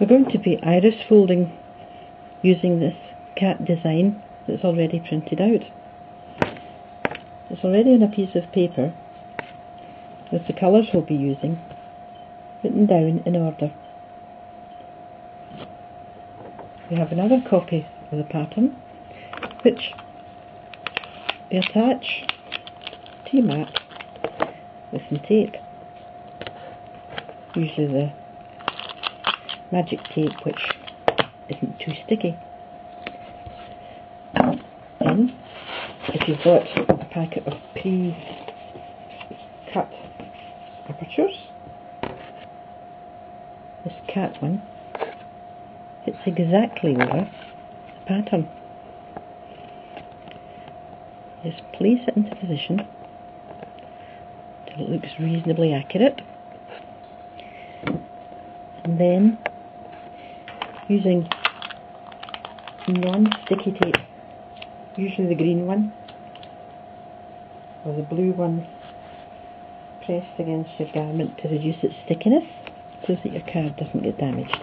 We're going to be iris folding using this cat design that's already printed out. It's already on a piece of paper with the colours we'll be using written down in order. We have another copy of the pattern which we attach to mat with some tape, usually the magic tape which isn't too sticky. Then, if you've got a packet of pre-cut apertures, this cat one fits exactly over the pattern. Just place it into position till it looks reasonably accurate, and then using non-sticky tape, usually the green one or the blue one, pressed against your garment to reduce its stickiness so that your card doesn't get damaged.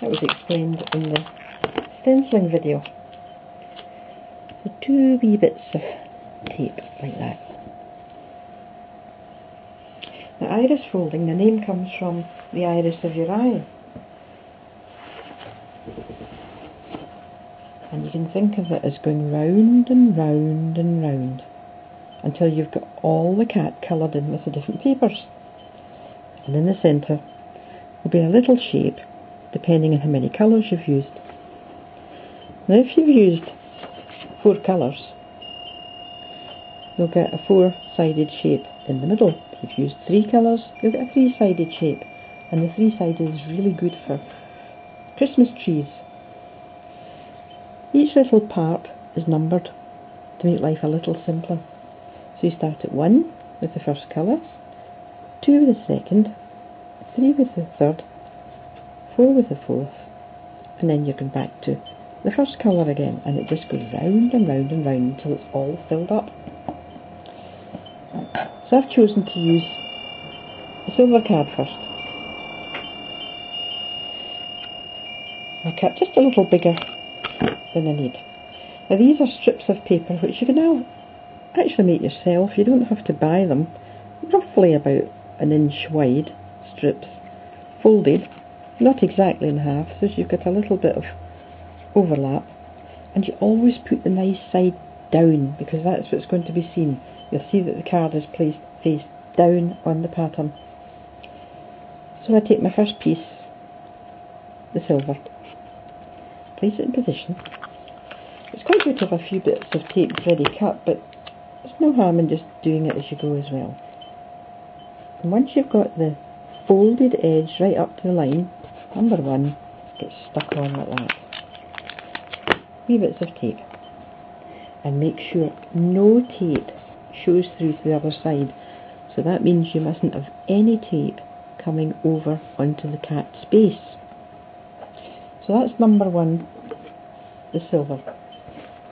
That was explained in the stenciling video. So 2 wee bits of tape like that. The iris folding, the name comes from the iris of your eye. And you can think of it as going round and round and round until you've got all the cat coloured in with the different papers. And in the centre will be a little shape depending on how many colours you've used. Now if you've used 4 colours, you'll get a 4-sided shape in the middle. If you've used 3 colours, you'll get a 3-sided shape, and the 3-sided is really good for Christmas trees. Each little part is numbered to make life a little simpler. So you start at 1 with the first colour, 2 with the second, 3 with the third, 4 with the fourth, and then you go back to the first colour again, and it just goes round and round and round until it's all filled up. So I've chosen to use the silver card first. I'll cut just a little bigger than I need. Now these are strips of paper which you can now actually make yourself. You don't have to buy them. Roughly about 1 inch wide strips, folded, not exactly in half, so you've got a little bit of overlap, and you always put the nice side down because that's what's going to be seen. You'll see that the card is placed face down on the pattern. So I take my first piece, the silver, place it in position. It's quite good to have a few bits of tape ready cut, but there's no harm in just doing it as you go as well. And once you've got the folded edge right up to the line, number 1 gets stuck on like that. Wee bits of tape. And make sure no tape shows through to the other side. So that means you mustn't have any tape coming over onto the cat's base. So that's number 1, the silver.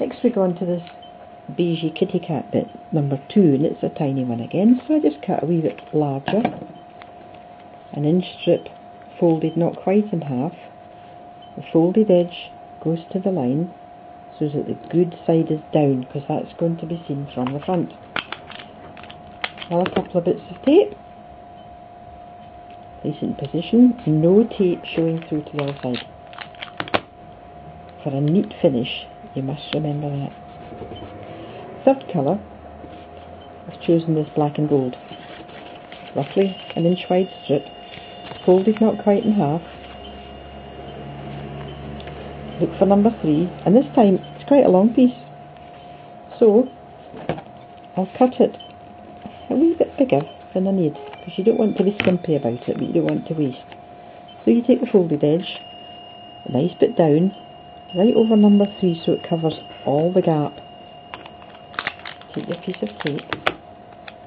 Next we go on to this beigey kitty cat bit, number 2, and it's a tiny one again, so I just cut a wee bit larger. 1 inch strip, folded not quite in half. The folded edge goes to the line so that the good side is down, because that's going to be seen from the front. Another couple of bits of tape. Place it in position, no tape showing through to the other side. For a neat finish, you must remember that. Third colour, I've chosen this black and gold. Roughly 1 inch wide strip, folded not quite in half. Look for number 3, and this time it's quite a long piece. So I'll cut it a wee bit bigger than I need, because you don't want to be skimpy about it, but you don't want to waste. So you take the folded edge, a nice bit down, right over number 3 so it covers all the gap. Take your piece of tape,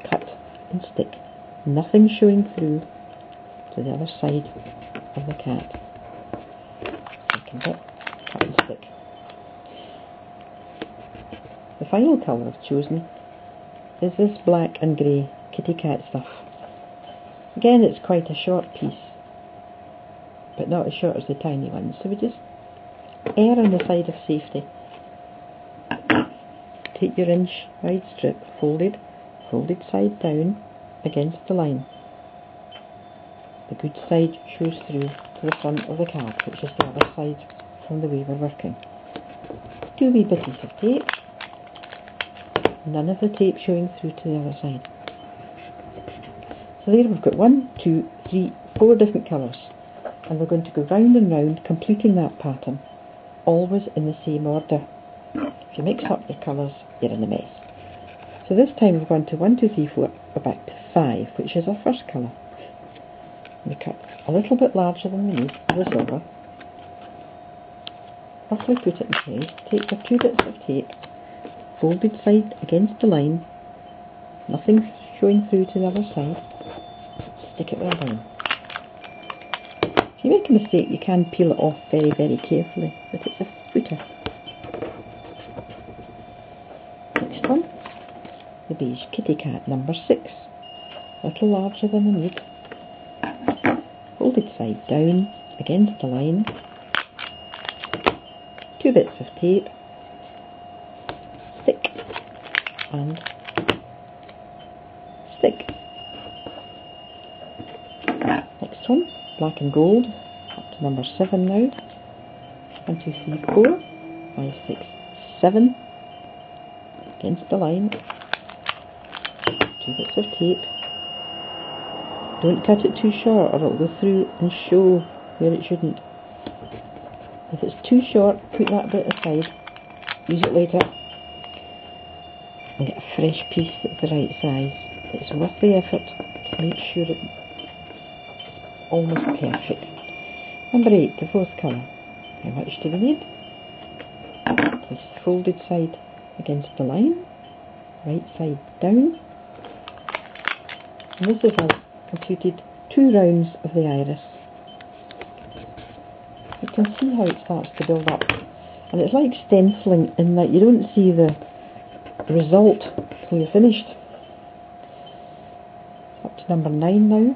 cut and stick, nothing showing through to the other side of the cat. Second bit, cut and stick. The final colour I've chosen is this black and grey kitty cat stuff. Again, it's quite a short piece, but not as short as the tiny ones. So we just err on the side of safety. Take your inch wide strip, folded side down against the line. The good side shows through to the front of the card, which is the other side from the way we're working. 2 wee bitties of tape, none of the tape showing through to the other side. So there we've got 1, 2, 3, 4 different colours, and we're going to go round and round completing that pattern, always in the same order. If you mix up your colours, you're in a mess. So this time we've gone to 1, 2, 3, 4, we're back to 5, which is our first colour. We cut a little bit larger than we need for the silver. Roughly put it in place, take your 2 bits of tape, folded side against the line, nothing showing through to the other side, stick it well down. If you make a mistake you can peel it off very, very carefully, but it's a footer. Next one, the beige kitty cat number 6, a little larger than we need. Folded side down against the line, 2 bits of tape, stick and stick. Next one, black and gold, up to number 7 now. 1, 2, 3, 4, 5, 6, 7 against the line, 2 bits of tape. Don't cut it too short or it'll go through and show where it shouldn't. If it's too short, put that bit aside, use it later, and get a fresh piece that's the right size. It's worth the effort to make sure it's almost perfect. Number 8, the 4th colour. How much do we need? Place the folded side against the line, right side down, and this is our completed 2 rounds of the iris. You can see how it starts to build up, and it's like stenciling in that you don't see the result till you're finished. Up to number 9 now,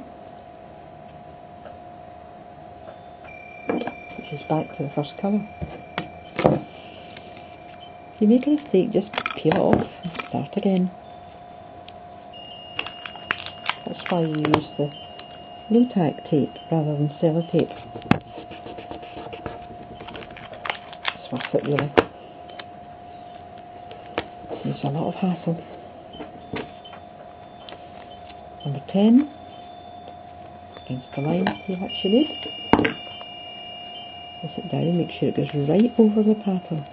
which is back to the first colour. If you make a mistake, just peel it off and start again. That's why you use the low-tack tape rather than sellotape. It's worth it really. Saves a lot of hassle. Number 10, against the line, see what you need. Place it down, make sure it goes right over the pattern,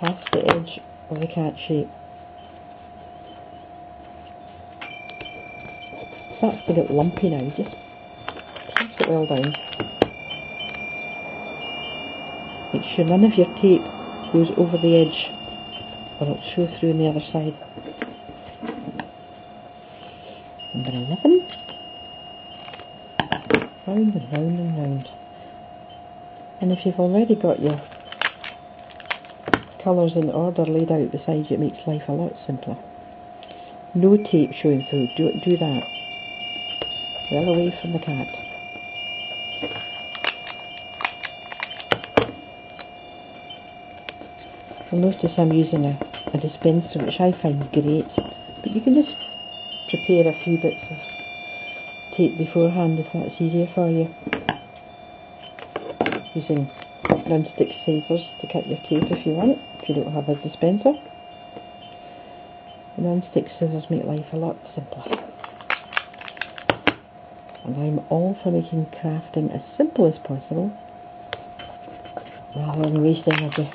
past the edge of the cat shape. Starts to get lumpy now, just press it well down. Make sure none of your tape goes over the edge or it'll show through on the other side. Number 11, round and round and round. And if you've already got your colours in order laid out beside you, it makes life a lot simpler. No tape showing through, don't do that. Well away from the cat. You'll notice I'm using a dispenser, which I find great, but you can just prepare a few bits of tape beforehand if that's easier for you. Using non-stick scissors to cut your tape if you want, if you don't have a dispenser. The non-stick scissors make life a lot simpler. And I'm all for making crafting as simple as possible, rather than waste energy.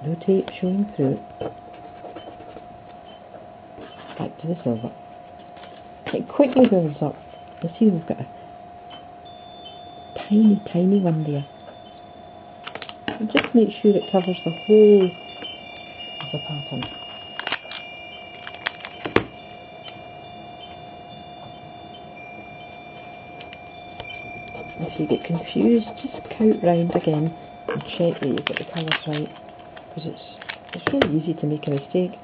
No tape showing through. Back to the silver. It quickly builds up. You see we've got a tiny, tiny one there. And just make sure it covers the whole of the pattern. If you get confused, just count round again and check that you've got the colours right, because it's really easy to make a mistake.